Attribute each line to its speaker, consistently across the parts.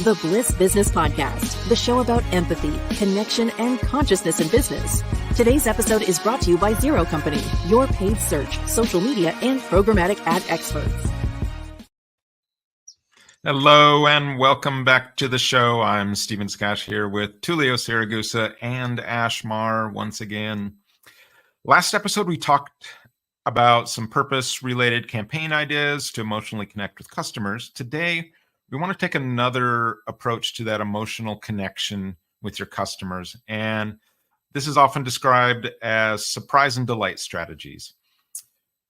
Speaker 1: the Bliss Business Podcast, the show about empathy, connection, and consciousness in business. Today's episode is brought to you by Zero Company, your paid search, social media, and programmatic ad experts.
Speaker 2: Hello and welcome back to the show. I'm Stephen Sakach here with Tullio Siragusa and Ash Maher once again. Last episode, we talked about some purpose-related campaign ideas to emotionally connect with customers. Today, we want to take another approach to that emotional connection with your customers. And this is often described as surprise and delight strategies.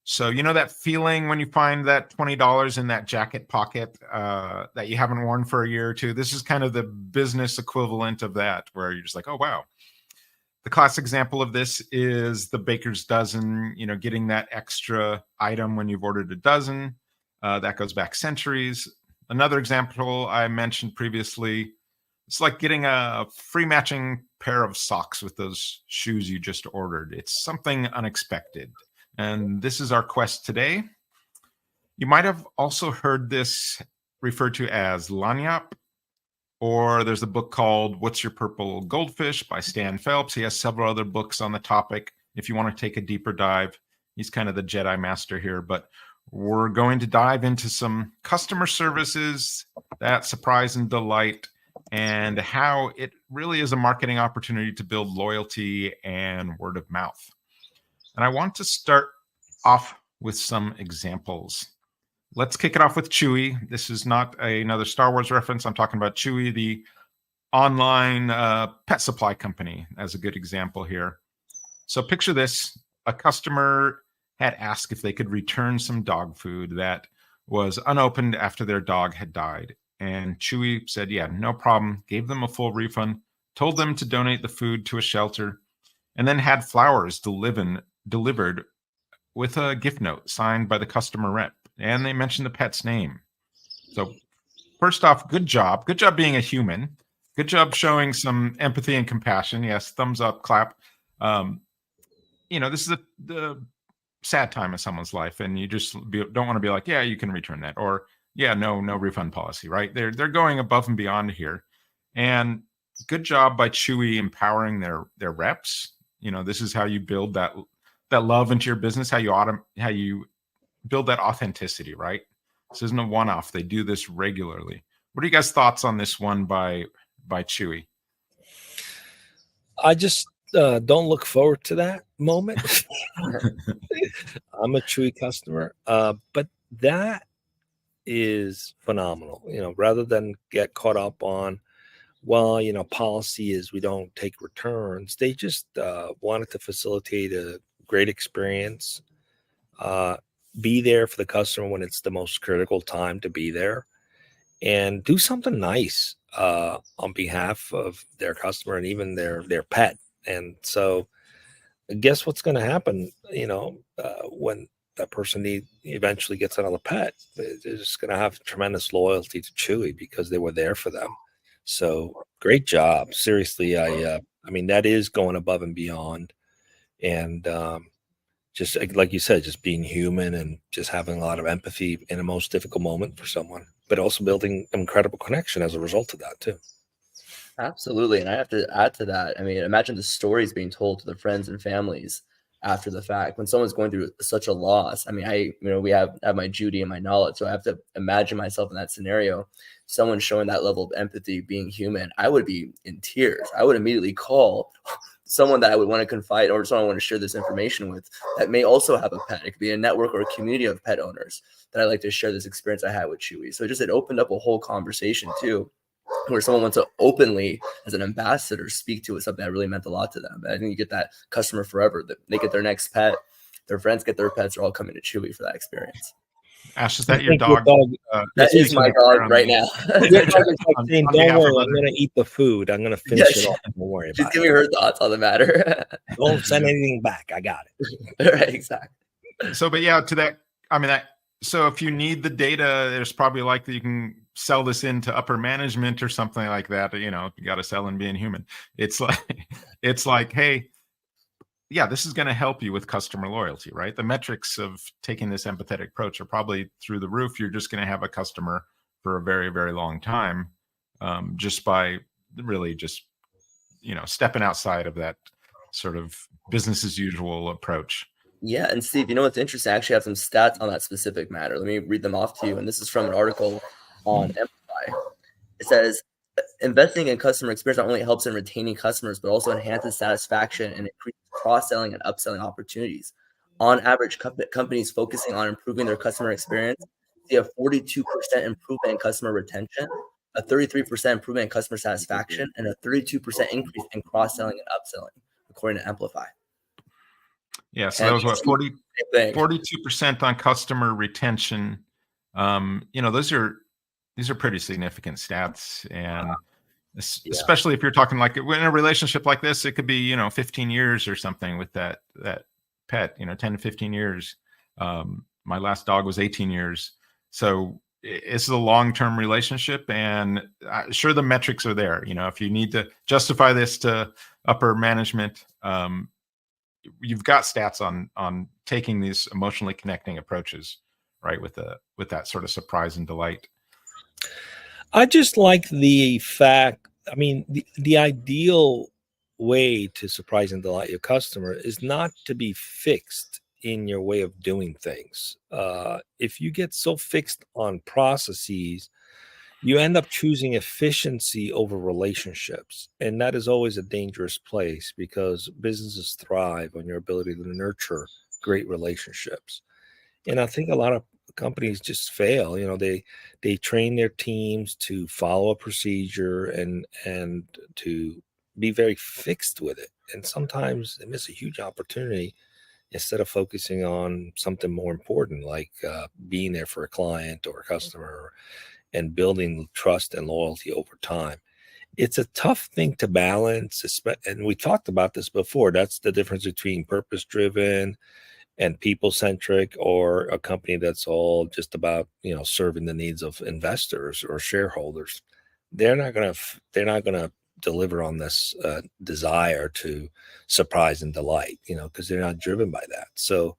Speaker 2: So, you know that feeling when you find that $20 in that jacket pocket that you haven't worn for a year or two? This is kind of the business equivalent of that, where you're just like, oh, wow. The classic example of this is the baker's dozen, getting that extra item when you've ordered a dozen. That goes back centuries. Another example I mentioned previously, it's like getting a free matching pair of socks with those shoes you just ordered. It's something unexpected. And this is our quest today. You might have also heard this referred to as lagniappe, or there's a book called What's Your Purple Goldfish by Stan Phelps. He has several other books on the topic. If you want to take a deeper dive, he's kind of the Jedi Master here, but we're going to dive into some customer services, that surprise and delight, and how it really is a marketing opportunity to build loyalty and word of mouth. And I want to start off with some examples. Let's kick it off with Chewy. This is not another Star Wars reference. I'm talking about Chewy, the online pet supply company, as a good example here. So picture this. A customer had asked if they could return some dog food that was unopened after their dog had died. And Chewy said, yeah, no problem. Gave them a full refund, told them to donate the food to a shelter, and then had flowers delivered with a gift note signed by the customer rep. And they mentioned the pet's name. So first off, good job. Good job being a human. Good job showing some empathy and compassion. Yes, thumbs up, clap. This is the sad time of someone's life, and you just don't want to be like, yeah, you can return that, or yeah, no refund policy, right? They're going above and beyond here, and good job by Chewy empowering their reps. This is how you build that love into your business, how you build that authenticity, right? This isn't a one-off. They do this regularly. What are you guys' thoughts on this one by Chewy?
Speaker 3: I just don't look forward to that moment. I'm a Chewy customer, but that is phenomenal. Rather than get caught up on, policy is we don't take returns. They just wanted to facilitate a great experience, be there for the customer when it's the most critical time to be there, and do something nice on behalf of their customer and even their pet. And so guess what's going to happen, when that person eventually gets another pet? They're just going to have tremendous loyalty to Chewy because they were there for them. So great job. Seriously, I mean, that is going above and beyond. And just like you said, just being human and just having a lot of empathy in a most difficult moment for someone, but also building an incredible connection as a result of that too.
Speaker 4: Absolutely. And I have to add to that. I mean, imagine the stories being told to their friends and families after the fact when someone's going through such a loss. I mean, we have my Judy and my knowledge. So I have to imagine myself in that scenario, someone showing that level of empathy, being human. I would be in tears. I would immediately call someone that I would want to confide or someone I want to share this information with that may also have a pet. It could be a network or a community of pet owners that I like to share this experience I had with Chewy. So it opened up a whole conversation too, where someone wants to openly, as an ambassador, speak to something that really meant a lot to them. And I think you get that customer forever. That they get their next pet, their friends get their pets. They're all coming to Chewy for that experience.
Speaker 2: Ash, is that your dog?
Speaker 4: That is my dog right now.
Speaker 3: Saying, don't worry, I'm going to eat the food. I'm going to finish it off. Don't worry about it.
Speaker 4: She's giving her thoughts on the matter.
Speaker 3: Don't send anything back. I got
Speaker 4: it. Right, exactly.
Speaker 2: So, but yeah, to that, I mean, so if you need the data, there's probably likely you can sell this into upper management or something like that. You got to sell in being human. It's like, hey, yeah, this is going to help you with customer loyalty, right? The metrics of taking this empathetic approach are probably through the roof. You're just going to have a customer for a very, very long time. just by really just, stepping outside of that sort of business as usual approach.
Speaker 4: Yeah, and Steve, you know what's interesting? I actually have some stats on that specific matter. Let me read them off to you. And this is from an article on Amplify. It says, investing in customer experience not only helps in retaining customers, but also enhances satisfaction and increases cross-selling and upselling opportunities. On average, companies focusing on improving their customer experience see a 42% improvement in customer retention, a 33% improvement in customer satisfaction, and a 32% increase in cross-selling and upselling, according to Amplify.
Speaker 2: Yeah, so that was what, 42% on customer retention. These are pretty significant stats, and especially if you're talking like in a relationship like this, it could be 15 years or something with that pet. 10 to 15 years. My last dog was 18 years, so it's a long-term relationship, and sure, the metrics are there. If you need to justify this to upper management, you've got stats on taking these emotionally connecting approaches, right? With that sort of surprise and delight.
Speaker 3: I just like the fact, the ideal way to surprise and delight your customer is not to be fixed in your way of doing things. If you get so fixed on processes, you end up choosing efficiency over relationships. And that is always a dangerous place, because businesses thrive on your ability to nurture great relationships. And I think a lot of companies just fail. They train their teams to follow a procedure and to be very fixed with it. And sometimes they miss a huge opportunity instead of focusing on something more important, like being there for a client or a customer, and building trust and loyalty over time. It's a tough thing to balance, and we talked about this before. That's the difference between purpose-driven and people-centric, or a company that's all just about serving the needs of investors or shareholders. They're not gonna deliver on this desire to surprise and delight, because they're not driven by that. So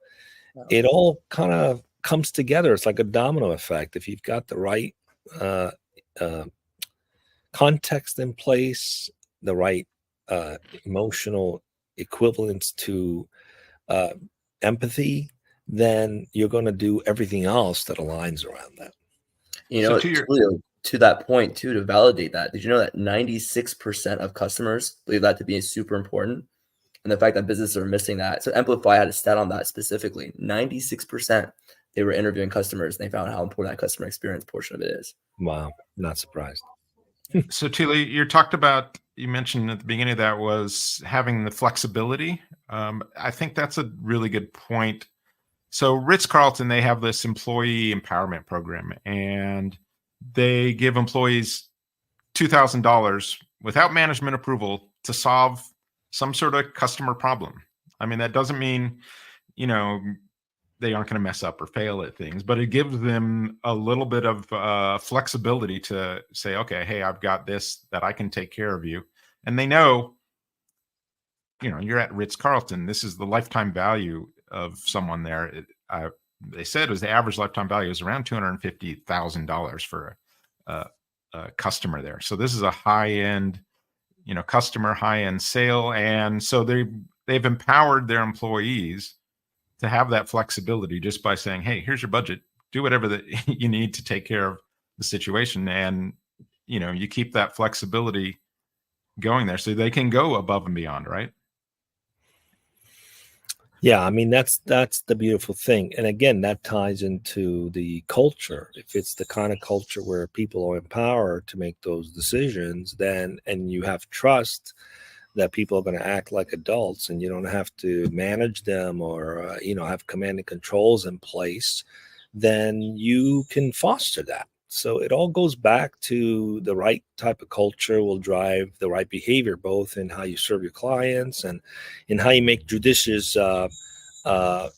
Speaker 3: it all kind of comes together. It's like a domino effect. If you've got the right context in place, the right emotional equivalence to empathy, then you're going to do everything else that aligns around that.
Speaker 4: To that point too, to validate that, did you know that 96% of customers believe that to be super important? And the fact that businesses are missing that. So Amplify had a stat on that specifically. 96%. They were interviewing customers, and they found how important that customer experience portion of it is.
Speaker 3: Wow, not surprised.
Speaker 2: So Tullio, you mentioned at the beginning of that was having the flexibility. I think that's a really good point. So Ritz Carlton, they have this employee empowerment program, and they give employees $2,000 without management approval to solve some sort of customer problem. That doesn't mean, they aren't going to mess up or fail at things, but it gives them a little bit of flexibility to say, okay, hey, I've got this that I can take care of you. And they know, you're at Ritz Carlton. This is the lifetime value of someone there. They said it was the average lifetime value is around $250,000 for a customer there. So this is a high-end, customer, high-end sale. And so they've empowered their employees to have that flexibility just by saying, hey, here's your budget, do whatever that you need to take care of the situation. And, you keep that flexibility going there so they can go above and beyond, right?
Speaker 3: Yeah, that's the beautiful thing. And again, that ties into the culture. If it's the kind of culture where people are empowered to make those decisions, and you have trust that people are going to act like adults, and you don't have to manage them or have command and controls in place, then you can foster that. So it all goes back to the right type of culture will drive the right behavior, both in how you serve your clients and in how you make judicious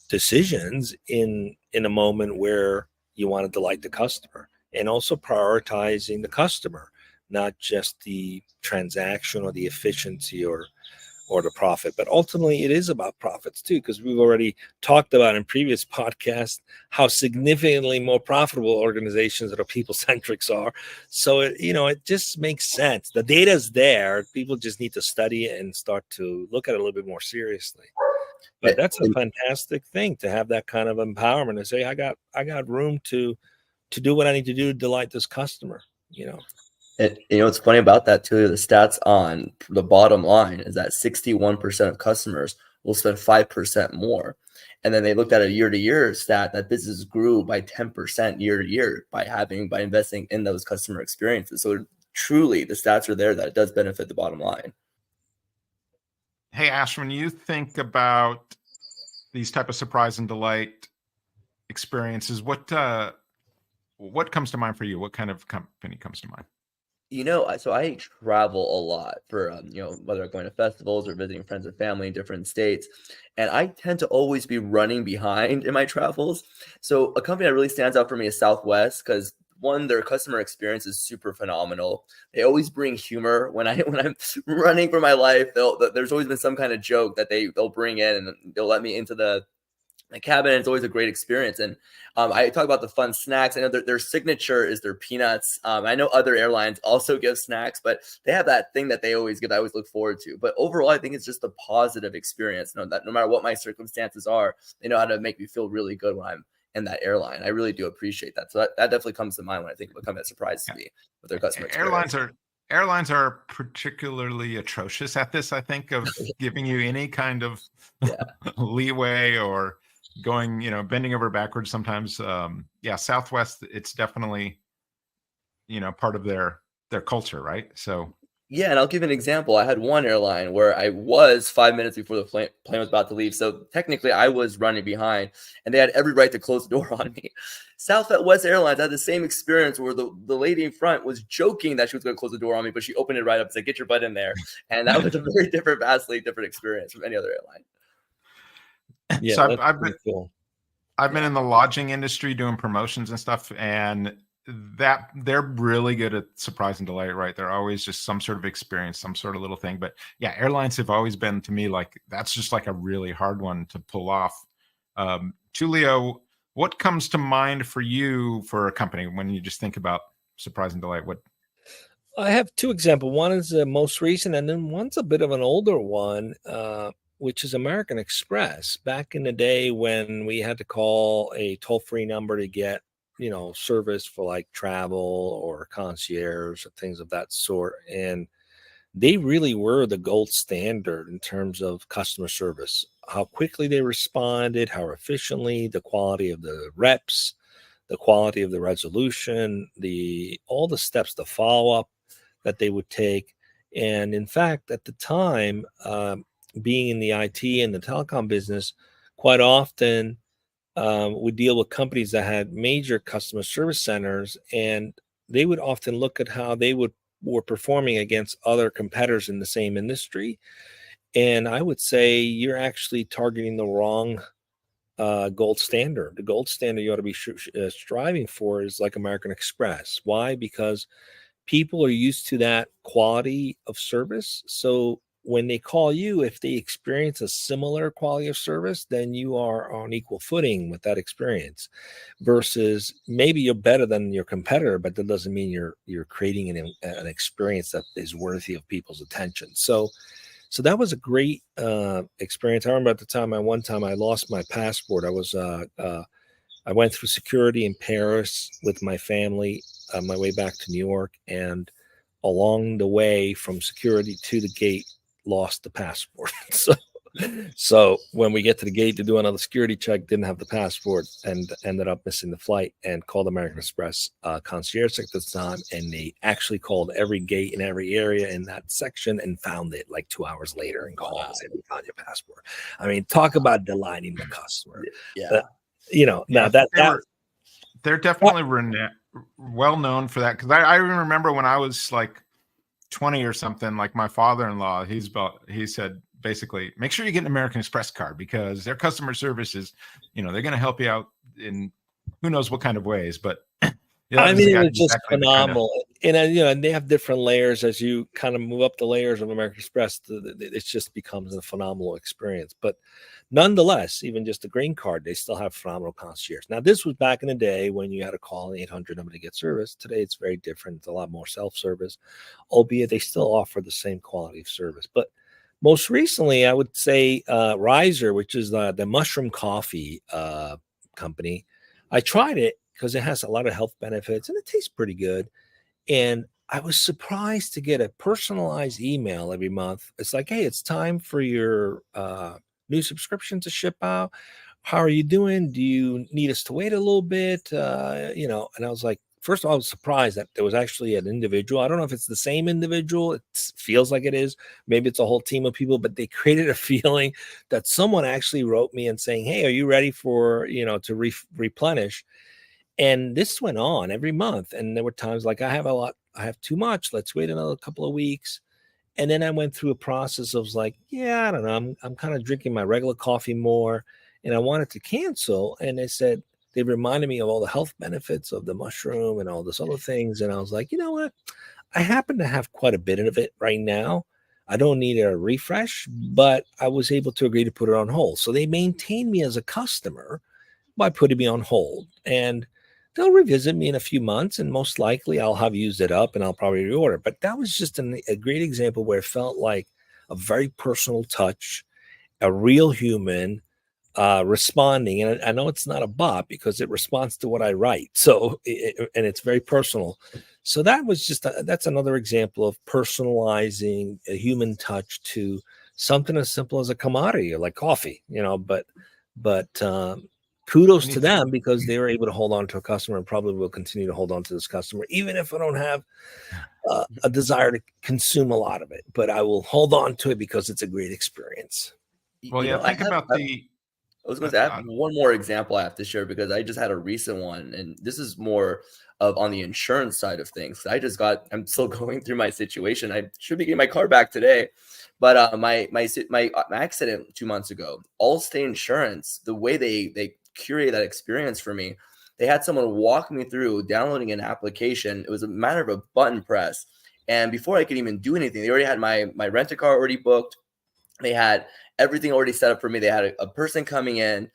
Speaker 3: decisions in a moment where you want to delight the customer, and also prioritizing the customer, not just the transaction or the efficiency or or the profit. But ultimately, it is about profits too, because we've already talked about in previous podcasts how significantly more profitable organizations that are people-centric are. So, it just makes sense. The data's there. People just need to study it and start to look at it a little bit more seriously. But that's a fantastic thing to have that kind of empowerment and say, I got room to do what I need to do to delight this customer,
Speaker 4: And what's funny about that too, the stats on the bottom line is that 61% of customers will spend 5% more. And then they looked at a year-to-year stat that business grew by 10% year-to-year by investing in those customer experiences. So truly the stats are there that it does benefit the bottom line.
Speaker 2: Hey, Ash, when you think about these type of surprise and delight experiences, what comes to mind for you? What kind of company comes to mind?
Speaker 4: So I travel a lot for, whether I'm going to festivals or visiting friends and family in different states. And I tend to always be running behind in my travels. So a company that really stands out for me is Southwest, because one, their customer experience is super phenomenal. They always bring humor when I'm running for my life. There's always been some kind of joke that they'll bring in, and they'll let me into the cabin. And it's always a great experience. And I talk about the fun snacks. I know their signature is their peanuts. I know other airlines also give snacks, but they have that thing that they always give. I always look forward to. But overall, I think it's just a positive experience. That no matter what my circumstances are, they know how to make me feel really good when I'm in that airline. I really do appreciate that. So that definitely comes to mind when I think of a company that surprises me with their customer experience.
Speaker 2: Airlines are particularly atrocious at this, I think, of giving you any kind of leeway or going, bending over backwards sometimes. Southwest, it's definitely, part of their culture, right? So
Speaker 4: yeah, and I'll give an example. I had one airline where I was 5 minutes before the plane was about to leave. So technically I was running behind, and they had every right to close the door on me. Southwest Airlines had the same experience where the lady in front was joking that she was going to close the door on me, but she opened it right up and said, "Get your butt in there." And that was a very vastly different experience from any other airline.
Speaker 3: Yeah,
Speaker 2: so I've been in the lodging industry doing promotions and stuff, and that they're really good at surprise and delight, right? They're always just some sort of experience, some sort of little thing. But yeah, airlines have always been, to me, like that's just like a really hard one to pull off. Tullio, what comes to mind for you for a company when you just think about surprise and delight? What?
Speaker 3: I have two examples. One is the most recent, and then one's a bit of an older one, which is American Express. Back in the day when we had to call a toll-free number to get service for like travel or concierge or things of that sort. And they really were the gold standard in terms of customer service, how quickly they responded, how efficiently, the quality of the reps, the quality of the resolution, all the steps, the follow-up that they would take. And in fact, at the time, being in the IT and the telecom business, quite often, we deal with companies that had major customer service centers, and they would often look at how they were performing against other competitors in the same industry. And I would say you're actually targeting the wrong gold standard. The gold standard you ought to be striving for is like American Express. Why? Because people are used to that quality of service. So when they call you, if they experience a similar quality of service, then you are on equal footing with that experience, versus maybe you're better than your competitor, but that doesn't mean you're creating an experience that is worthy of people's attention. So that was a great experience. I remember at the time, one time I lost my passport. I went through security in Paris with my family on my way back to New York, and along the way from security to the gate, lost the passport. So when we get to the gate to do another security check, didn't have the passport and ended up missing the flight, and called American Express concierge at the time, and they actually called every gate in every area in that section and found it like 2 hours later and called and said, "We found your passport." I mean, talk about delighting the customer.
Speaker 4: Yeah.
Speaker 2: They're definitely well known for that, because I even remember when I was like 20 or something, like my father-in-law, he said basically, make sure you get an American Express card, because their customer service is, they're going to help you out in who knows what kind of ways. But Yeah,
Speaker 3: I mean, it was just
Speaker 2: exactly the kind of-
Speaker 3: phenomenal. And and they have different layers as you kind of move up the layers of American Express. It just becomes a phenomenal experience. But nonetheless, even just the green card, they still have phenomenal concierge. Now, this was back in the day when you had to call an 800 number to get service. Today, it's very different. It's a lot more self-service, albeit they still offer the same quality of service. But most recently, I would say Riser, which is the mushroom coffee company. I tried it because it has a lot of health benefits and it tastes pretty good. And I was surprised to get a personalized email every month. It's like, hey, it's time for your new subscription to ship out. How are you doing? Do you need us to wait a little bit? And I was like, first of all, I was surprised that there was actually an individual. I don't know if it's the same individual. It feels like it is. Maybe it's a whole team of people, but they created a feeling that someone actually wrote me and saying, hey, are you ready for, to replenish? And this went on every month. And there were times like, I have too much. Let's wait another couple of weeks. And then I went through a process of like, yeah, I don't know. I'm kind of drinking my regular coffee more and I wanted to cancel. And they reminded me of all the health benefits of the mushroom and all this other things. And I was like, you know what? I happen to have quite a bit of it right now. I don't need a refresh, but I was able to agree to put it on hold. So they maintained me as a customer by putting me on hold. And they'll revisit me in a few months, and most likely I'll have used it up and I'll probably reorder. But that was just a great example where it felt like a very personal touch, a real human responding. And I know it's not a bot because it responds to what I write. So, and it's very personal. So that was that's another example of personalizing a human touch to something as simple as a commodity like coffee, but kudos to them because they were able to hold on to a customer and probably will continue to hold on to this customer, even if I don't have a desire to consume a lot of it. But I will hold on to it because it's a great experience.
Speaker 2: Well, yeah, I
Speaker 4: was going to add one more example I have to share because I just had a recent one, and this is more of on the insurance side of things. I'm still going through my situation. I should be getting my car back today. But my accident 2 months ago, Allstate Insurance, the way they curate that experience for me, they had someone walk me through downloading an application. It was a matter of a button press. And before I could even do anything, they already had my rent-a-car already booked. They had everything already set up for me. They had a person coming in,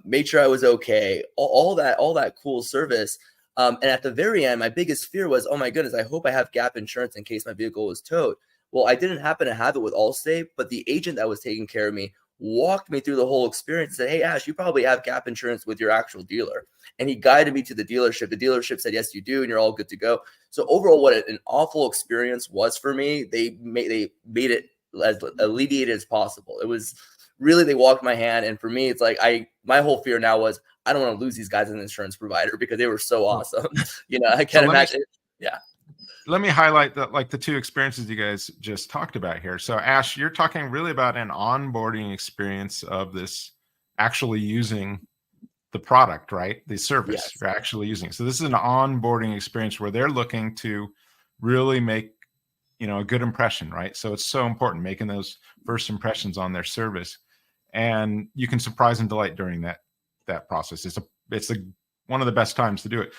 Speaker 4: made sure I was okay, all that cool service. And at the very end, my biggest fear was, oh my goodness, I hope I have gap insurance in case my vehicle was towed. Well, I didn't happen to have it with Allstate, but the agent that was taking care of me walked me through the whole experience and said, hey, Ash, you probably have gap insurance with your actual dealer. And he guided me to the dealership. The dealership said, yes, you do. And you're all good to go. So overall, what an awful experience was for me, they made it as alleviated as possible. It was really, they walked my hand. And for me, it's like, my whole fear now was, I don't want to lose these guys as an insurance provider because they were so awesome. I can't imagine. Yeah.
Speaker 2: Let me highlight the two experiences you guys just talked about here. So Ash, you're talking really about an onboarding experience of this actually using the product, right? The service you're actually using. So this is an onboarding experience where they're looking to really make, a good impression, right? So it's so important making those first impressions on their service, and you can surprise and delight during that process. It's one of the best times to do it.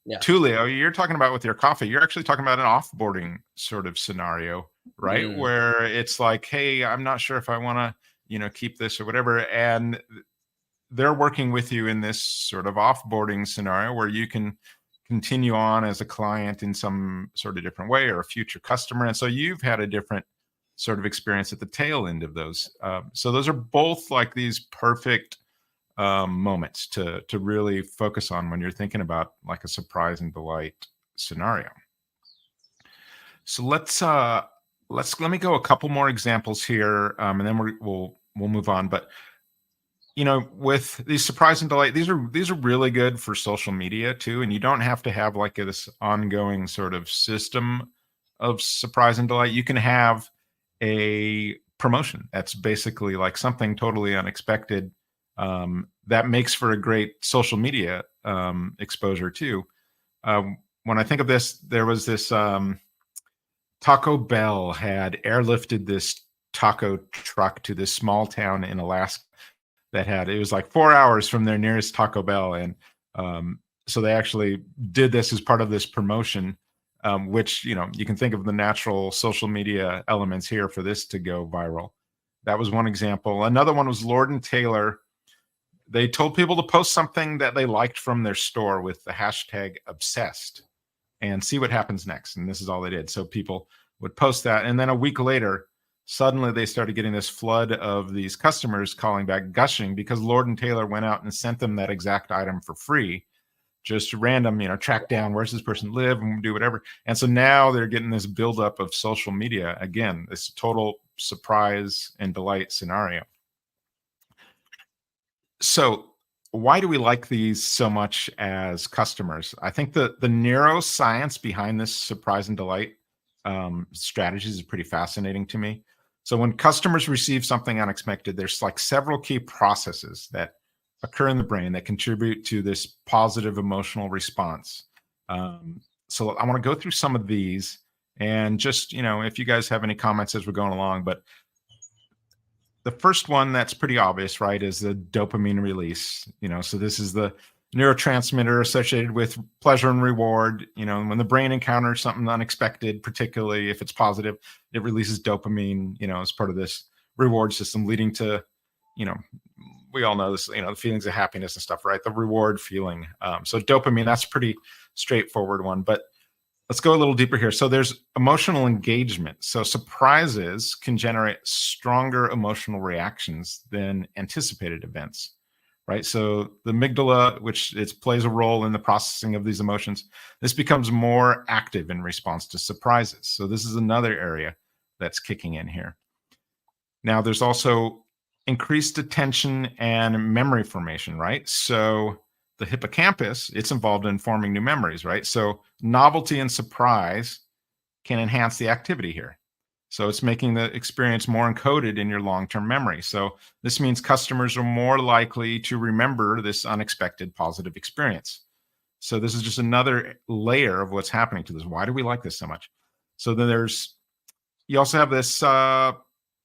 Speaker 4: Yeah.
Speaker 2: Tullio, you're talking about with your coffee, you're actually talking about an offboarding sort of scenario, right? Where it's like, hey, I'm not sure if I want to, keep this or whatever. And they're working with you in this sort of offboarding scenario where you can continue on as a client in some sort of different way or a future customer. And so you've had a different sort of experience at the tail end of those. So those are both like these perfect moments to really focus on when you're thinking about like a surprise and delight scenario. So let me go a couple more examples here, and then we'll move on. But with these surprise and delight, these are really good for social media too, and you don't have to have like this ongoing sort of system of surprise and delight. You can have a promotion that's basically like something totally unexpected. That makes for a great social media exposure too. When I think of this, there was this Taco Bell had airlifted this taco truck to this small town in Alaska it was like 4 hours from their nearest Taco Bell. And So they actually did this as part of this promotion, which, you can think of the natural social media elements here for this to go viral. That was one example. Another one was Lord & Taylor. They told people to post something that they liked from their store with the hashtag obsessed and see what happens next. And this is all they did. So people would post that. And then a week later, suddenly they started getting this flood of these customers calling back, gushing, because Lord & Taylor went out and sent them that exact item for free. Just random, track down where's this person live and do whatever. And so now they're getting this buildup of social media. Again, this total surprise and delight scenario. So why do we like these so much as customers? I think the neuroscience behind this surprise and delight strategies is pretty fascinating to me. So when customers receive something unexpected, there's like several key processes that occur in the brain that contribute to this positive emotional response. So I want to go through some of these and just, if you guys have any comments as we're going along, but the first one that's pretty obvious, right, is the dopamine release. So this is the neurotransmitter associated with pleasure and reward. When the brain encounters something unexpected, particularly if it's positive, it releases dopamine, as part of this reward system, leading to, we all know this, the feelings of happiness and stuff, right? The reward feeling. So dopamine, that's a pretty straightforward one, but let's go a little deeper here. So there's emotional engagement. So surprises can generate stronger emotional reactions than anticipated events, right? So the amygdala, which plays a role in the processing of these emotions, this becomes more active in response to surprises. So this is another area that's kicking in here. Now there's also increased attention and memory formation, right? So the hippocampus, it's involved in forming new memories, right? So novelty and surprise can enhance the activity here. So it's making the experience more encoded in your long-term memory. So this means customers are more likely to remember this unexpected positive experience. So this is just another layer of what's happening to this. Why do we like this so much? So then you also have this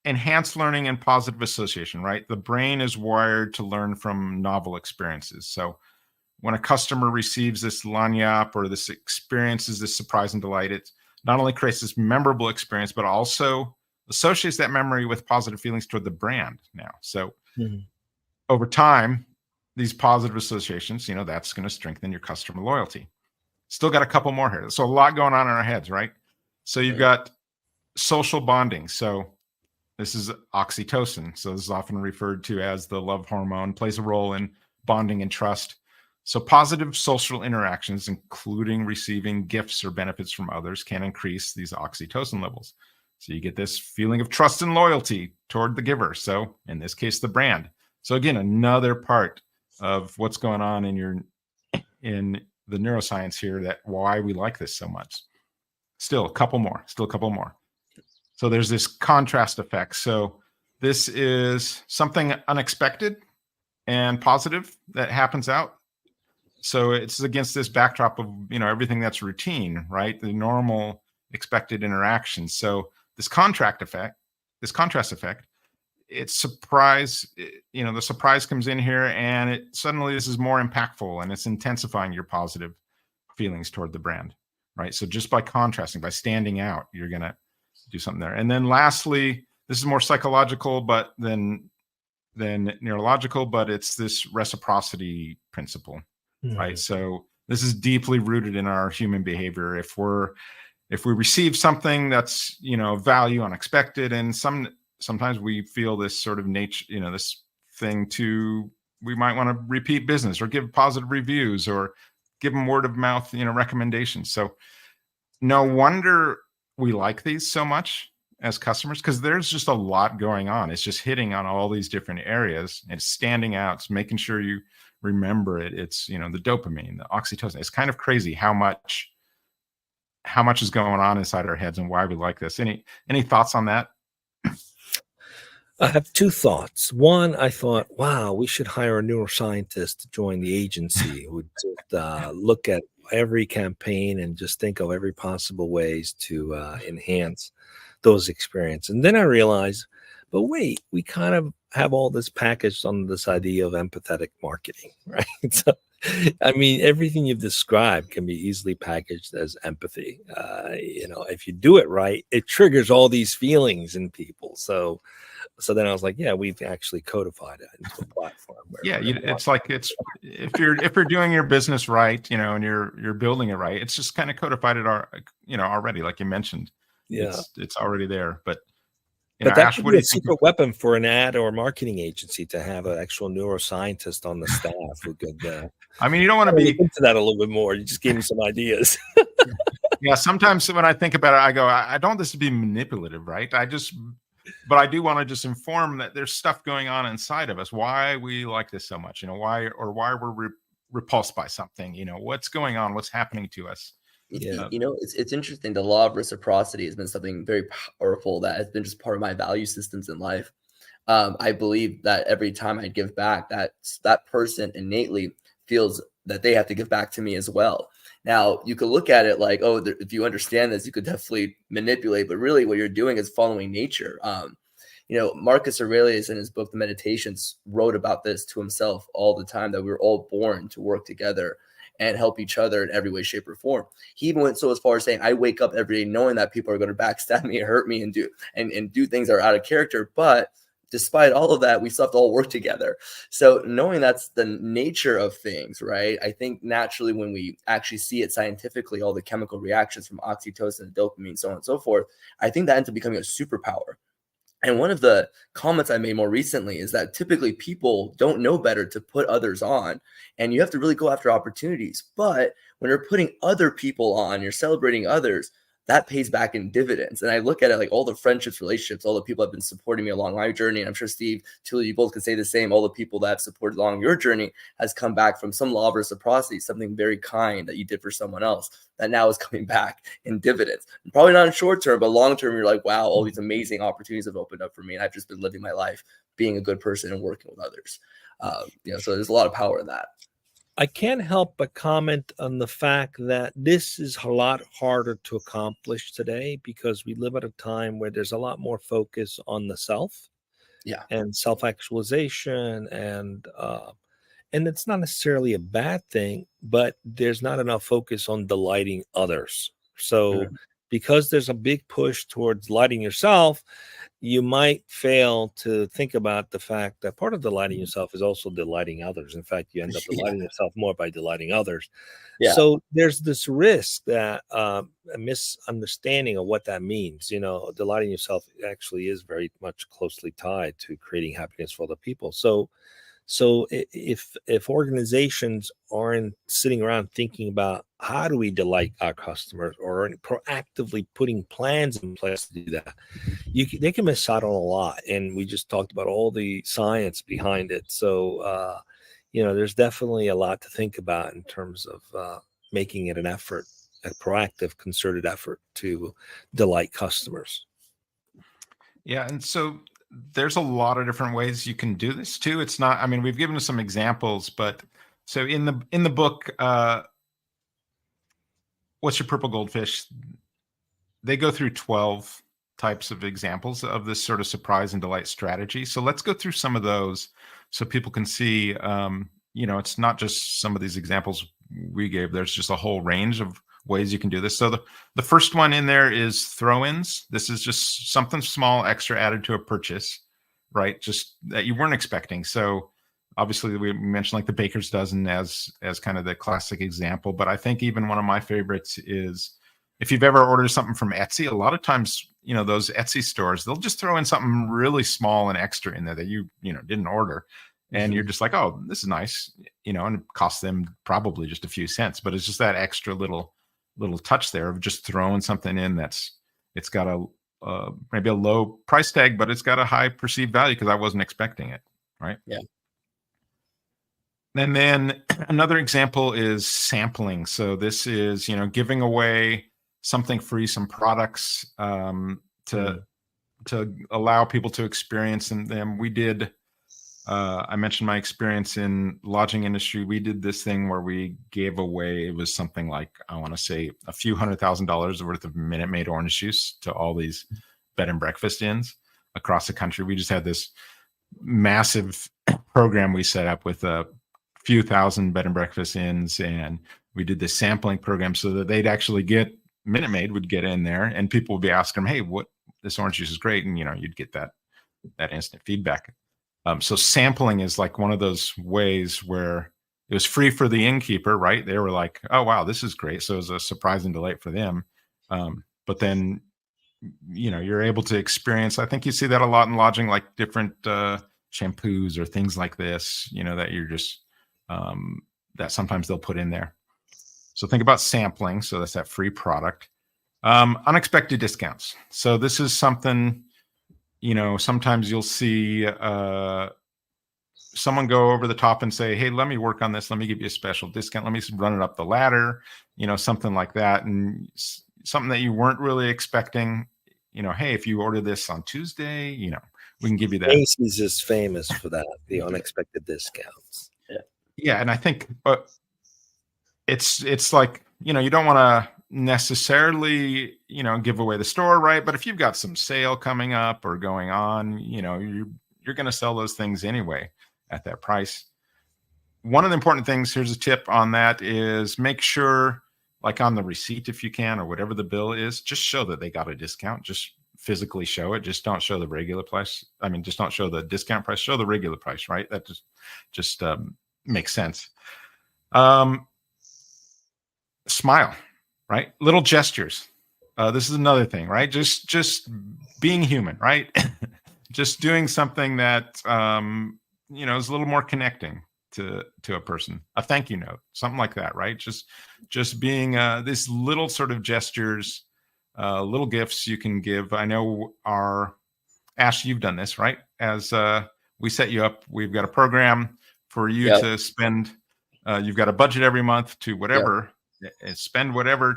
Speaker 2: enhanced learning and positive association, right? The brain is wired to learn from novel experiences. So when a customer receives this lagniappe or this experiences this surprise and delight, it not only creates this memorable experience, but also associates that memory with positive feelings toward the brand now. So over time, these positive associations, that's going to strengthen your customer loyalty. Still got a couple more here. So a lot going on in our heads, right? So you've got social bonding. So this is oxytocin. So this is often referred to as the love hormone, plays a role in bonding and trust. So positive social interactions, including receiving gifts or benefits from others, can increase these oxytocin levels. So you get this feeling of trust and loyalty toward the giver. So in this case, the brand. So again, another part of what's going on in the neuroscience here, that why we like this so much. Still a couple more. So there's this contrast effect. So this is something unexpected and positive that happens out. So it's against this backdrop of, everything that's routine, right? The normal expected interactions. So this contrast effect, it's surprise, the surprise comes in here and suddenly this is more impactful and it's intensifying your positive feelings toward the brand, right? So just by contrasting, by standing out, you're going to do something there. And then lastly, this is more psychological, but than neurological, but it's this reciprocity principle. Right. So this is deeply rooted in our human behavior. If we receive something that's, value unexpected, and sometimes we feel this sort of nature, this thing we might want to repeat business or give positive reviews or give them word of mouth, recommendations. So no wonder we like these so much as customers, because there's just a lot going on. It's just hitting on all these different areas and it's standing out. It's making sure you remember it. It's, the dopamine, the oxytocin. It's kind of crazy how much is going on inside our heads and why we like this. Any thoughts on that?
Speaker 3: I have two thoughts. One, I thought, wow, we should hire a neuroscientist to join the agency who would just look at every campaign and just think of every possible ways to enhance those experiences. And then I realized, but wait, we kind of have all this packaged on this idea of empathetic marketing, right? So I mean, everything you've described can be easily packaged as empathy. If you do it right, it triggers all these feelings in people. So then I was like, yeah, we've actually codified it into a platform.
Speaker 2: It's like if you're doing your business right, and you're building it right, it's just kind of codified it, already, like you mentioned.
Speaker 3: Yeah,
Speaker 2: it's already there. But
Speaker 3: that
Speaker 2: Ash,
Speaker 3: could
Speaker 2: what
Speaker 3: be
Speaker 2: do
Speaker 3: a
Speaker 2: you think?
Speaker 3: secret weapon for an ad or marketing agency to have an actual neuroscientist on the staff who could.
Speaker 2: I mean, you don't want to
Speaker 3: look
Speaker 2: be
Speaker 3: into that a little bit more. You just gave me some ideas.
Speaker 2: Yeah, sometimes when I think about it, I go, I don't want this to be manipulative, right? But I do want to just inform that there's stuff going on inside of us, why we like this so much, why we're repulsed by something, what's going on, what's happening to us.
Speaker 3: Yeah.
Speaker 4: It's interesting. The law of reciprocity has been something very powerful that has been just part of my value systems in life. I believe that every time I give back, that person innately feels that they have to give back to me as well. Now, you could look at it like, if you understand this, you could definitely manipulate, but really what you're doing is following nature. Marcus Aurelius in his book, The Meditations, wrote about this to himself all the time, that we were all born to work together and help each other in every way, shape, or form. He even went so as far as saying, I wake up every day knowing that people are going to backstab me and hurt me and do things that are out of character. But despite all of that, we still have to all work together. So knowing that's the nature of things, right? I think naturally when we actually see it scientifically, all the chemical reactions from oxytocin, dopamine, so on and so forth, I think that ends up becoming a superpower. And one of the comments I made more recently is that typically people don't know better to put others on, and you have to really go after opportunities. But when you're putting other people on, you're celebrating others, that pays back in dividends. And I look at it like all the friendships, relationships, all the people that have been supporting me along my journey. And I'm sure Steve, Tullio, you both can say the same. All the people that have supported along your journey has come back from some law of reciprocity, something very kind that you did for someone else that now is coming back in dividends. And probably not in short term, but long term, you're like, wow, all these amazing opportunities have opened up for me. And I've just been living my life being a good person and working with others. So there's a lot of power in that.
Speaker 3: I can't help but comment on the fact that this is a lot harder to accomplish today because we live at a time where there's a lot more focus on the self, and self-actualization, and it's not necessarily a bad thing, but there's not enough focus on delighting others. So because there's a big push towards delighting yourself, you might fail to think about the fact that part of delighting yourself is also delighting others. In fact, you end up delighting yourself more by delighting others. Yeah. So there's this risk that a misunderstanding of what that means. Delighting yourself actually is very much closely tied to creating happiness for other people. So if organizations aren't sitting around thinking about how do we delight our customers or proactively putting plans in place to do that, they can miss out on a lot. And we just talked about all the science behind it. So, there's definitely a lot to think about in terms of making it an effort, a proactive, concerted effort to delight customers.
Speaker 2: Yeah. And so there's a lot of different ways you can do this too. It's not, we've given some examples, but so in the book, What's Your Purple Goldfish? They go through 12 types of examples of this sort of surprise and delight strategy. So let's go through some of those so people can see, it's not just some of these examples we gave. There's just a whole range of ways you can do this. So the first one in there is throw-ins. This is just something small extra added to a purchase, right? Just that you weren't expecting. So obviously we mentioned like the baker's dozen as kind of the classic example, but I think even one of my favorites is if you've ever ordered something from Etsy, a lot of times, those Etsy stores, they'll just throw in something really small and extra in there that you didn't order. And you're just like, oh, this is nice, and it costs them probably just a few cents, but it's just that extra little touch there of just throwing something in it's got a maybe a low price tag, but it's got a high perceived value because I wasn't expecting it, right?
Speaker 4: Yeah.
Speaker 2: And then another example is sampling. So this is, giving away something free, some products to allow people to experience them. We did. I mentioned my experience in lodging industry. We did this thing where we gave away, it was something like, I want to say a few $100,000 worth of Minute Maid orange juice to all these bed and breakfast inns across the country. We just had this massive program we set up with few thousand bed and breakfast inns, and we did this sampling program so that they'd actually get Minute Maid would get in there, and people would be asking them, "Hey, what this orange juice is great," and you'd get that instant feedback. So sampling is like one of those ways where it was free for the innkeeper, right? They were like, "Oh wow, this is great!" So it was a surprise and delight for them. But then, you're able to experience. I think you see that a lot in lodging, like different shampoos or things like this. That you're just that sometimes they'll put in there. So think about sampling. So that's that free product. Unexpected discounts. So this is something, sometimes you'll see someone go over the top and say, "Hey, let me work on this. Let me give you a special discount. Let me run it up the ladder," something like that. And something that you weren't really expecting, "Hey, if you order this on Tuesday, we can give you that."
Speaker 3: Macy's is famous for that, the unexpected discounts.
Speaker 2: Yeah. And I think it's like, you don't want to necessarily, give away the store, right? But if you've got some sale coming up or going on, you're going to sell those things anyway at that price. One of the important things, here's a tip on that, is make sure, like on the receipt, if you can, or whatever the bill is, just show that they got a discount. Just physically show it. Just don't show the regular price. I mean, just don't show the discount price, show the regular price, right? That just makes sense. Smile, right? Little gestures. This is another thing, right? Just being human, right? Just doing something that, is a little more connecting to a person. A thank you note, something like that, right? Just being these little sort of gestures, little gifts you can give. I know Ash, you've done this, right? As we set you up, we've got a program for you to spend. You've got a budget every month to whatever. Yep. Spend whatever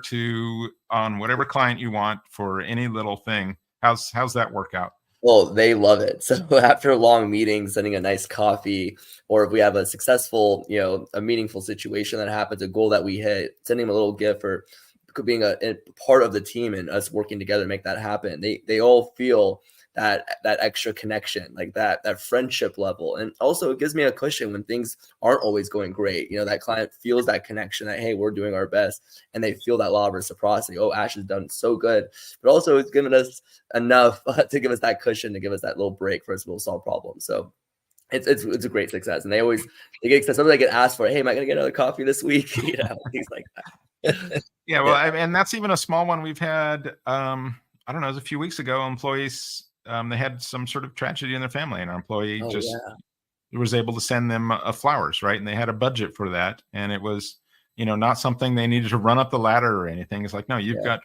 Speaker 2: on whatever client you want for any little thing. How's that work out?
Speaker 4: Well, they love it. So after a long meeting, sending a nice coffee, or if we have a successful, a meaningful situation that happens, a goal that we hit, sending them a little gift, or being a part of the team and us working together to make that happen. They all feel that extra connection, like that friendship level. And also it gives me a cushion when things aren't always going great. That client feels that connection that, hey, we're doing our best, and they feel that law of reciprocity. Oh, Ash has done so good, but also it's given us enough to give us that cushion, to give us that little break for us to be able to solve problems. So it's a great success. And they get excited. Sometimes I get asked for, "Hey, am I going to get another coffee this week?" Things like that.
Speaker 2: Yeah. Well, and that's even a small one. We've had, I don't know, it was a few weeks ago, employees, they had some sort of tragedy in their family, and our employee was able to send them flowers, right? And they had a budget for that, and it was, not something they needed to run up the ladder or anything. It's like, no, you've got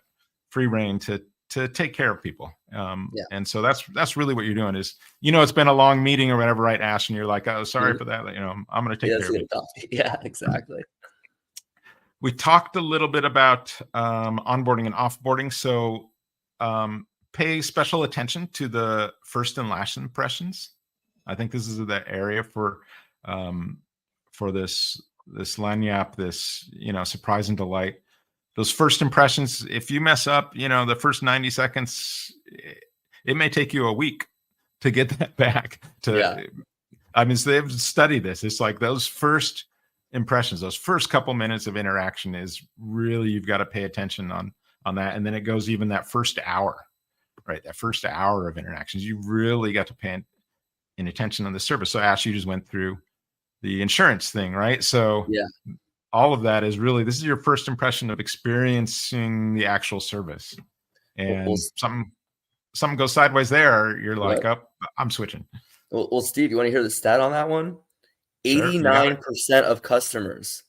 Speaker 2: free reign to take care of people. And so that's really what you're doing is, it's been a long meeting or whatever, right, Ash? And you're like, "Oh, sorry for that. I'm going to take care of it."
Speaker 4: Yeah, exactly.
Speaker 2: We talked a little bit about onboarding and offboarding. So pay special attention to the first and last impressions. I think this is the area for this lanyap, this, surprise and delight. Those first impressions, if you mess up, the first 90 seconds, it may take you a week to get that back. I mean, so they've studied this. It's like those first impressions, those first couple minutes of interaction is really, you've got to pay attention on that. And then it goes even that first hour, right? That first hour of interactions, you really got to pay attention on the service. So Ash, you just went through the insurance thing, right? So all of that is really, this is your first impression of experiencing the actual service. And something goes sideways there, you're like, "Oh, I'm switching."
Speaker 4: Well, Steve, you want to hear the stat on that one? Sure, 89% of customers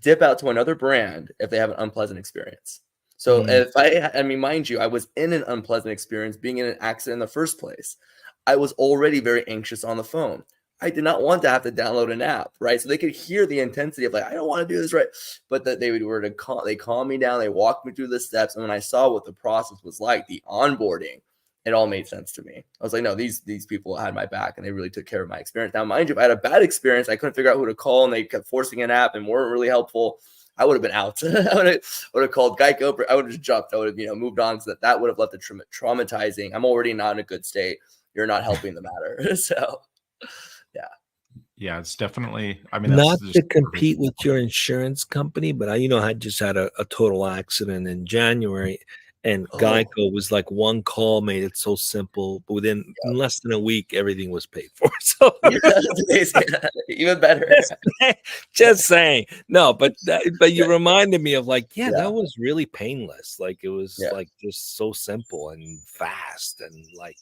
Speaker 4: dip out to another brand if they have an unpleasant experience. So if I mean, mind you, I was in an unpleasant experience being in an accident in the first place. I was already very anxious on the phone. I did not want to have to download an app, right? So they could hear the intensity of like, "I don't want to do this, right?" But that they calmed me down. They walked me through the steps. And when I saw what the process was like, the onboarding, it all made sense to me. I was like, no, these people had my back, and they really took care of my experience. Now, mind you, if I had a bad experience, I couldn't figure out who to call, and they kept forcing an app and weren't really helpful, I would have been out. I would have called Geico. I would have just jumped. I would have, moved on, so that would have left it traumatizing. I'm already not in a good state. You're not helping the matter. So, yeah.
Speaker 2: Yeah, it's definitely, I mean, that's
Speaker 3: Not
Speaker 2: just
Speaker 3: to compete with your insurance company, but I just had a total accident in January, and
Speaker 4: Oh,
Speaker 3: Geico was like one call made it so simple. But within less than a week, everything was paid for. So
Speaker 4: yeah, that's amazing. Even better.
Speaker 3: just saying. No, but you reminded me of like, yeah,
Speaker 4: Yeah.
Speaker 3: that was really painless. Like it was
Speaker 4: Yeah.
Speaker 3: like just so simple and fast and like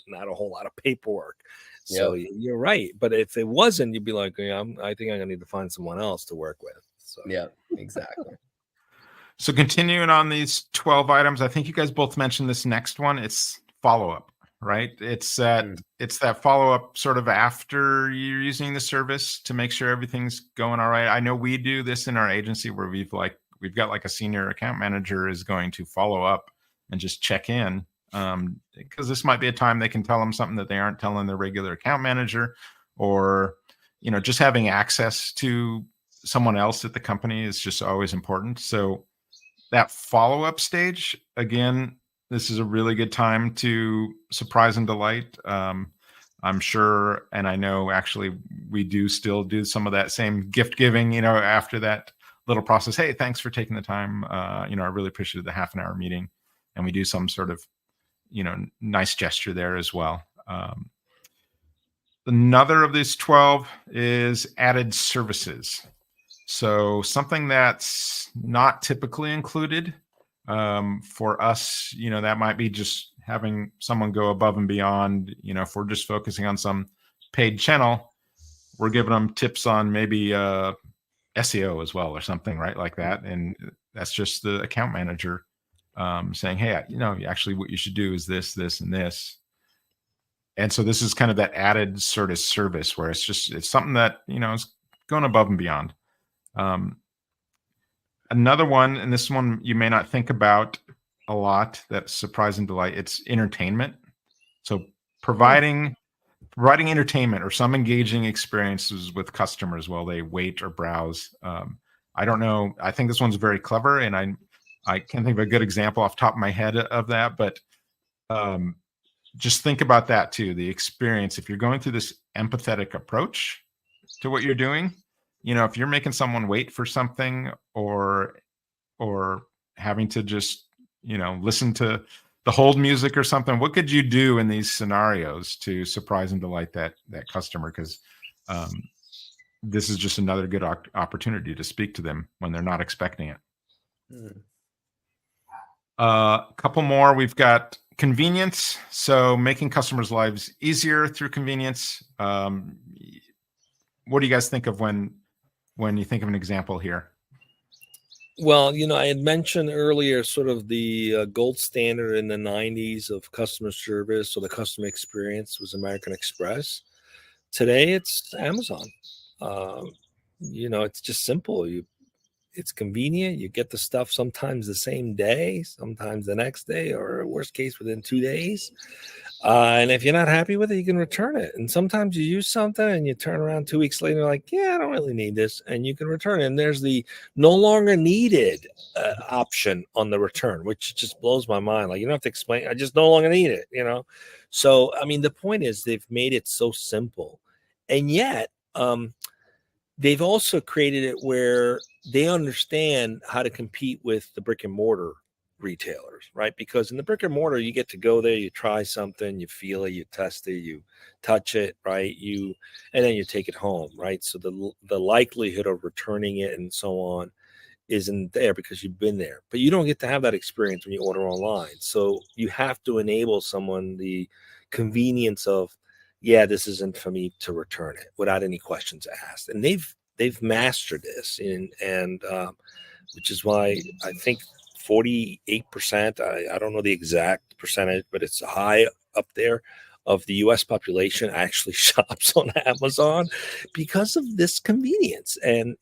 Speaker 3: not a whole lot of paperwork. So you're right. But if it wasn't, you'd be like, yeah, I think I'm gonna need to find someone else to work with. So
Speaker 4: Yeah, exactly.
Speaker 2: So continuing on these 12 items, I think you guys both mentioned this next one. It's follow-up, right? It's that follow-up sort of after you're using the service to make sure everything's going all right. I know we do this in our agency where we've got like a senior account manager is going to follow up and just check in, because this might be a time they can tell them something that they aren't telling their regular account manager, or just having access to someone else at the company is just always important. So that follow-up stage, again, this is a really good time to surprise and delight. I'm sure, and I know actually we do still do some of that same gift giving, after that little process. Hey, thanks for taking the time. I really appreciated the half an hour meeting. And we do some sort of, nice gesture there as well. Another of these 12 is added services. So something that's not typically included for us, that might be just having someone go above and beyond. If we're just focusing on some paid channel, we're giving them tips on maybe SEO as well or something, right? Like that. And that's just the account manager saying, hey, actually what you should do is this, this, and this. And so this is kind of that added sort of service where it's something that, is going above and beyond. Another one, and this one you may not think about a lot, that surprise and delight, it's entertainment. So providing entertainment or some engaging experiences with customers while they wait or browse. I don't know. I think this one's very clever, and I can't think of a good example off the top of my head of that, but just think about that too. The experience, if you're going through this empathetic approach to what you're doing, if you're making someone wait for something or having to just, listen to the hold music or something, what could you do in these scenarios to surprise and delight that customer? Because this is just another good opportunity to speak to them when they're not expecting it. A couple more. We've got convenience. So making customers' lives easier through convenience. What do you guys think of when you think of an example here?
Speaker 3: Well, I had mentioned earlier sort of the gold standard in the 90s of customer service or the customer experience was American Express. Today, it's Amazon. It's just simple. It's convenient. You get the stuff sometimes the same day, sometimes the next day, or worst case within 2 days. And if you're not happy with it, you can return it. And sometimes you use something and you turn around 2 weeks later, like, yeah, I don't really need this. And you can return it. And there's the no longer needed option on the return, which just blows my mind. Like, you don't have to explain. I just no longer need it, So, I mean, the point is they've made it so simple. And yet, they've also created it where they understand how to compete with the brick and mortar retailers, right? Because in the brick and mortar, you get to go there, you try something, you feel it, you test it, you touch it, right? And then you take it home, right? So the likelihood of returning it and so on isn't there because you've been there, but you don't get to have that experience when you order online. So you have to enable someone the convenience of, yeah, this isn't for me to return it without any questions asked. And they've mastered this, and which is why I think 48%, I don't know the exact percentage, but it's high up there, of the US population actually shops on Amazon because of this convenience. And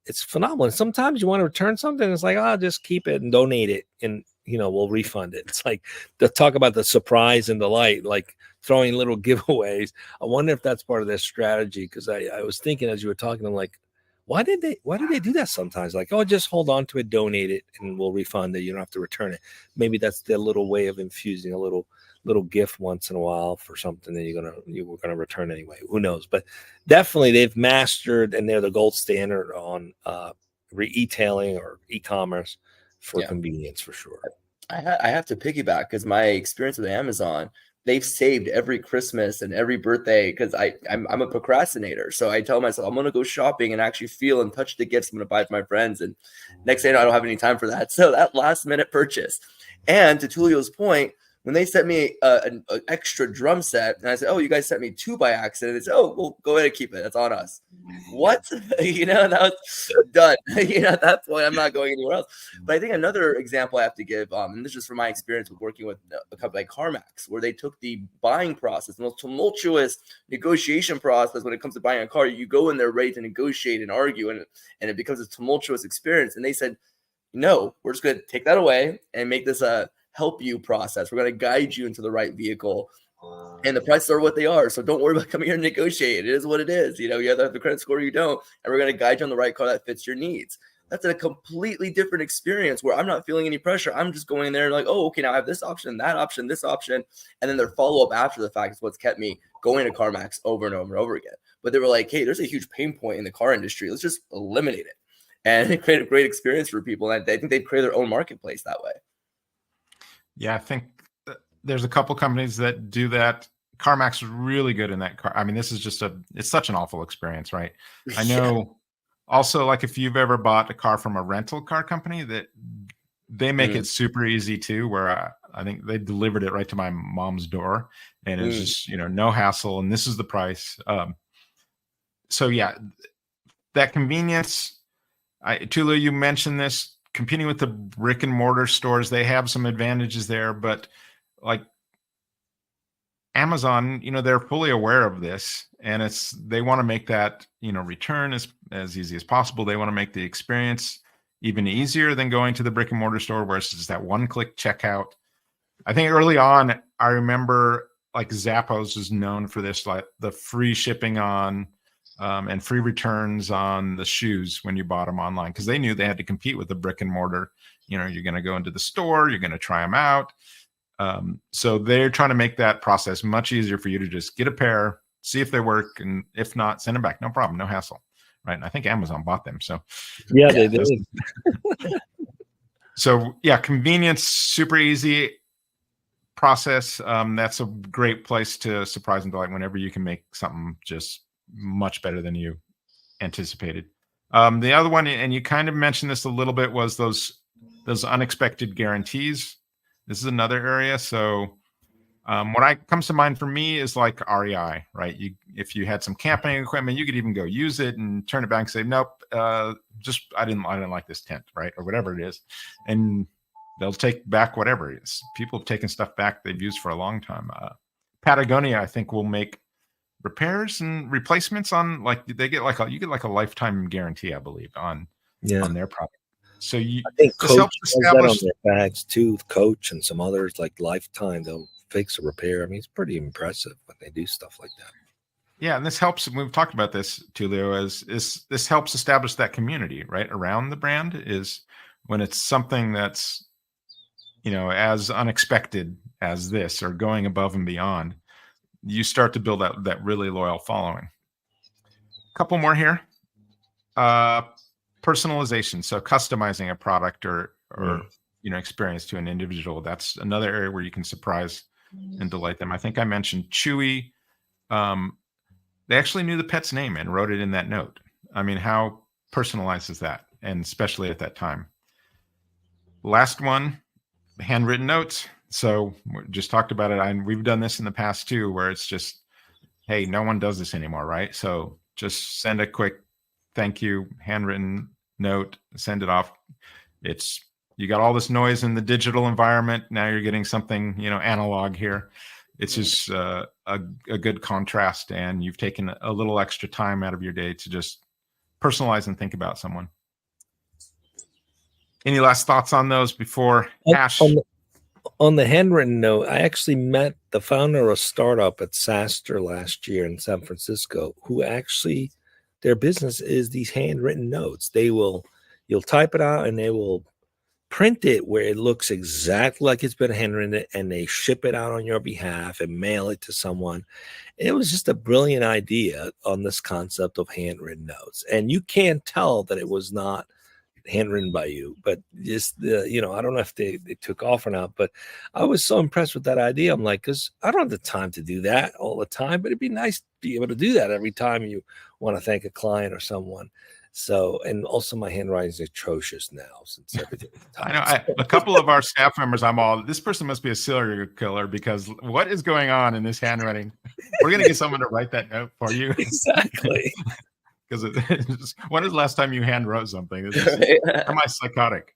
Speaker 3: it's phenomenal. And sometimes you want to return something, it's like, oh, just keep it and donate it, and we'll refund it. It's like to talk about the surprise and delight, like throwing little giveaways. I wonder if that's part of their strategy, because I was thinking as you were talking, I'm like, why did they do that sometimes? Like, oh, just hold on to it, donate it, and we'll refund it. You don't have to return it. Maybe that's their little way of infusing a little little gift once in a while for something that you were gonna return anyway. Who knows? But definitely they've mastered, and they're the gold standard on retailing or e-commerce for convenience, for sure.
Speaker 4: I have to piggyback because my experience with Amazon, they've saved every Christmas and every birthday, because I'm a procrastinator. So I tell myself I'm going to go shopping and actually feel and touch the gifts I'm going to buy for my friends. And next thing I know, I don't have any time for that. So that last minute purchase. And to Tullio's point, when they sent me an extra drum set, and I said, "Oh, you guys sent me 2 by accident," they said, "Oh, well, go ahead and keep it. That's on us." What? That was done. At that point, I'm not going anywhere else. But I think another example I have to give, and this is from my experience with working with a company like CarMax, where they took the buying process, the most tumultuous negotiation process when it comes to buying a car. You go in there ready to negotiate and argue, and it becomes a tumultuous experience. And they said, "No, we're just going to take that away and make this a help you process. We're going to guide you into the right vehicle, and the prices are what they are. So don't worry about coming here and negotiate. It is what it is. You either have the credit score or you don't, and we're going to guide you on the right car that fits your needs." That's a completely different experience where I'm not feeling any pressure. I'm just going in there and like, "Oh, okay, now I have this option, that option, this option." And then their follow-up after the fact is what's kept me going to CarMax over and over and over again. But they were like, "Hey, there's a huge pain point in the car industry. Let's just eliminate it." And it created a great experience for people. And I think they'd create their own marketplace that way.
Speaker 2: Yeah, I think there's a couple companies that do that. CarMax is really good in that car. I mean, this is it's such an awful experience, right? I know also, like, if you've ever bought a car from a rental car company, that they make it super easy too, where I think they delivered it right to my mom's door, and it's just, no hassle. And this is the price. So yeah, that convenience, Tullio, you mentioned this, competing with the brick and mortar stores, they have some advantages there, but like Amazon, they're fully aware of this, and they want to make that, return as easy as possible. They want to make the experience even easier than going to the brick and mortar store, where it's just that one-click checkout. I think early on, I remember like Zappos is known for this, like the free shipping on and free returns on the shoes when you bought them online, because they knew they had to compete with the brick and mortar. You're going to go into the store, you're going to try them out. So they're trying to make that process much easier for you to just get a pair, see if they work, and if not, send them back. No problem, no hassle. Right. And I think Amazon bought them. So
Speaker 3: yeah, they did.
Speaker 2: So yeah, convenience, super easy process. That's a great place to surprise and delight whenever you can make something just much better than you anticipated. The other one, and you kind of mentioned this a little bit, was those unexpected guarantees. This is another area. So what comes to mind for me is like REI, right? If you had some camping equipment, you could even go use it and turn it back and say, "Nope, I didn't like this tent," right? Or whatever it is. And they'll take back whatever it is. People have taken stuff back they've used for a long time. Patagonia, I think, will make repairs and replacements on, like, you get like a lifetime guarantee, I believe, on their product. So I
Speaker 3: think Coach has that on their bags too. Coach and some others, like lifetime, they'll fix a repair. I mean, it's pretty impressive when they do stuff like that.
Speaker 2: Yeah, and this helps. We've talked about this, Tullio, is this helps establish that community right around the brand. Is when it's something that's as unexpected as this, or going above and beyond, you start to build that really loyal following. A couple more here. Personalization. So customizing a product or experience to an individual. That's another area where you can surprise and delight them. I think I mentioned Chewy. They actually knew the pet's name and wrote it in that note. I mean, how personalized is that? And especially at that time. Last one, handwritten notes. So we just talked about it. And we've done this in the past too, where it's just, hey, no one does this anymore, right? So just send a quick thank you, handwritten note, send it off. You got all this noise in the digital environment. Now you're getting something, analog here. It's just a good contrast, and you've taken a little extra time out of your day to just personalize and think about someone. Any last thoughts on those before Ash?
Speaker 3: On the handwritten note, I actually met the founder of a startup at SaaStr last year in San Francisco, who actually, their business is these handwritten notes. You'll type it out and they will print it where it looks exactly like it's been handwritten, and they ship it out on your behalf and mail it to someone. It was just a brilliant idea on this concept of handwritten notes. And you can't tell that it was not handwritten by you, but just I don't know if they took off or not, but I was so impressed with that idea. I'm like, because I don't have the time to do that all the time, but it'd be nice to be able to do that every time you want to thank a client or someone. So, and also my handwriting is atrocious now since everything.
Speaker 2: I know a couple of our staff members, this person must be a serial killer, because what is going on in this handwriting? We're going to get someone to write that note for you.
Speaker 3: Exactly.
Speaker 2: Because when is the last time you hand wrote something? Am I psychotic?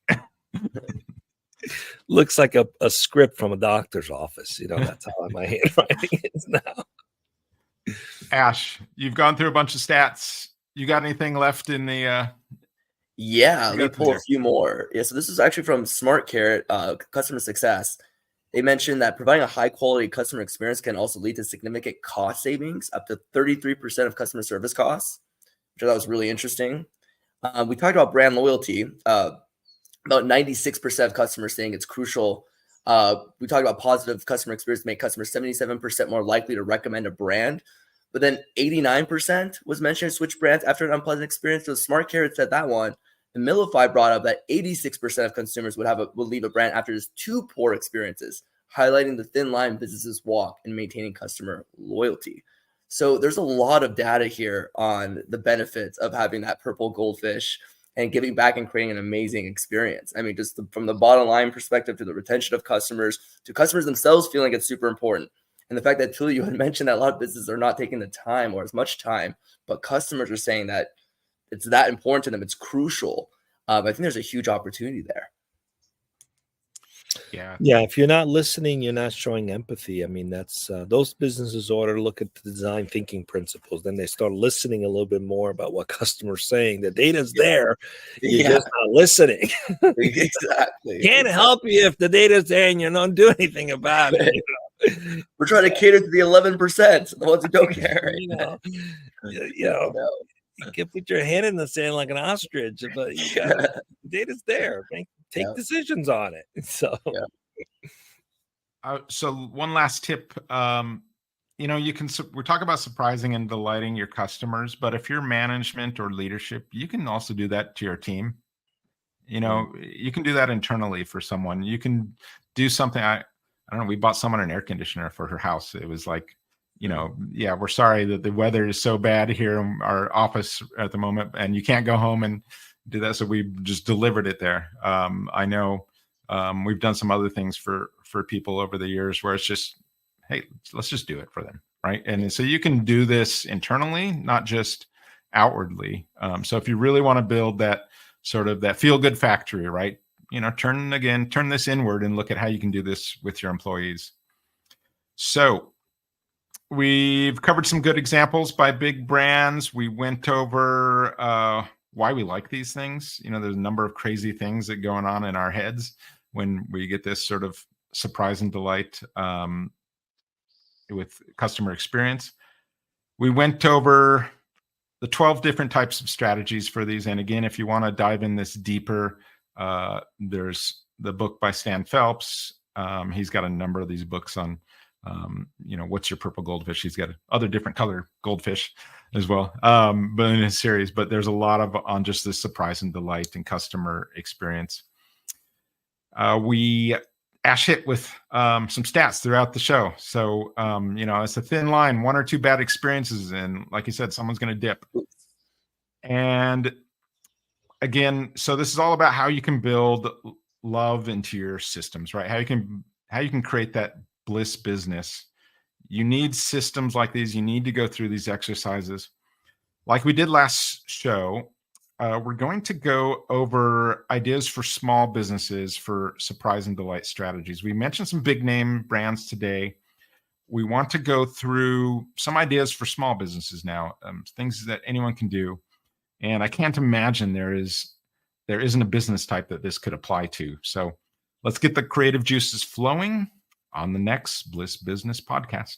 Speaker 3: Looks like a script from a doctor's office. That's how my handwriting is now.
Speaker 2: Ash, you've gone through a bunch of stats. You got anything left in the?
Speaker 4: Yeah, let me pull a few more. Yeah, so this is actually from Smart Carrot, customer success. They mentioned that providing a high quality customer experience can also lead to significant cost savings, up to 33% of customer service costs, which I thought was really interesting. We talked about brand loyalty. About 96% of customers saying it's crucial. We talked about positive customer experience make customers 77% more likely to recommend a brand. But then 89% was mentioned to switch brands after an unpleasant experience. So Smart Carrot said that one. And Millify brought up that 86% of consumers would leave a brand after just 2 poor experiences, highlighting the thin line businesses walk in maintaining customer loyalty. So there's a lot of data here on the benefits of having that purple goldfish and giving back and creating an amazing experience. I mean, just from the bottom line perspective to the retention of customers, to customers themselves feeling it's super important. And the fact that Tullio had mentioned that a lot of businesses are not taking the time or as much time, but customers are saying that it's that important to them. It's crucial. I think there's a huge opportunity there.
Speaker 3: Yeah. If you're not listening, you're not showing empathy. I mean, that's those businesses ought to look at the design thinking principles. Then they start listening a little bit more about what customers saying. The data's there. You're just not listening.
Speaker 4: Exactly.
Speaker 3: Can't help you if the data's there and you don't do anything about it.
Speaker 4: We're trying to cater to the 11%, the ones who don't care.
Speaker 3: You can put your hand in the sand like an ostrich, but data's there. Take decisions on it. So,
Speaker 2: so one last tip. We're talking about surprising and delighting your customers, but if you're management or leadership, you can also do that to your team. You can do that internally for someone. You can do something. I don't know. We bought someone an air conditioner for her house. It was like, we're sorry that the weather is so bad here in our office at the moment, and you can't go home and do that. So we just delivered it there. I know we've done some other things for people over the years where it's just, hey, let's just do it for them, right? And so you can do this internally, not just outwardly. So if you really want to build that sort of that feel-good factory, right? Turn this inward and look at how you can do this with your employees. So we've covered some good examples by big brands. We went over why we like these things. There's a number of crazy things that going on in our heads when we get this sort of surprise and delight with customer experience. We went over the 12 different types of strategies for these. And again, if you want to dive in this deeper, there's the book by Stan Phelps. He's got a number of these books on, what's your purple goldfish? He's got other different color goldfish as well, but in his series. But there's a lot on just this surprise and delight and customer experience. Ash hit with some stats throughout the show. So, it's a thin line, 1 or 2 bad experiences, and like you said, someone's going to dip. And again, so this is all about how you can build love into your systems, right? How you can create that bliss business. You need systems like these. You need to go through these exercises. Like we did last show, we're going to go over ideas for small businesses for surprise and delight strategies. We mentioned some big name brands today. We want to go through some ideas for small businesses now, things that anyone can do. And I can't imagine there isn't a business type that this could apply to. So let's get the creative juices flowing on the next Bliss Business Podcast.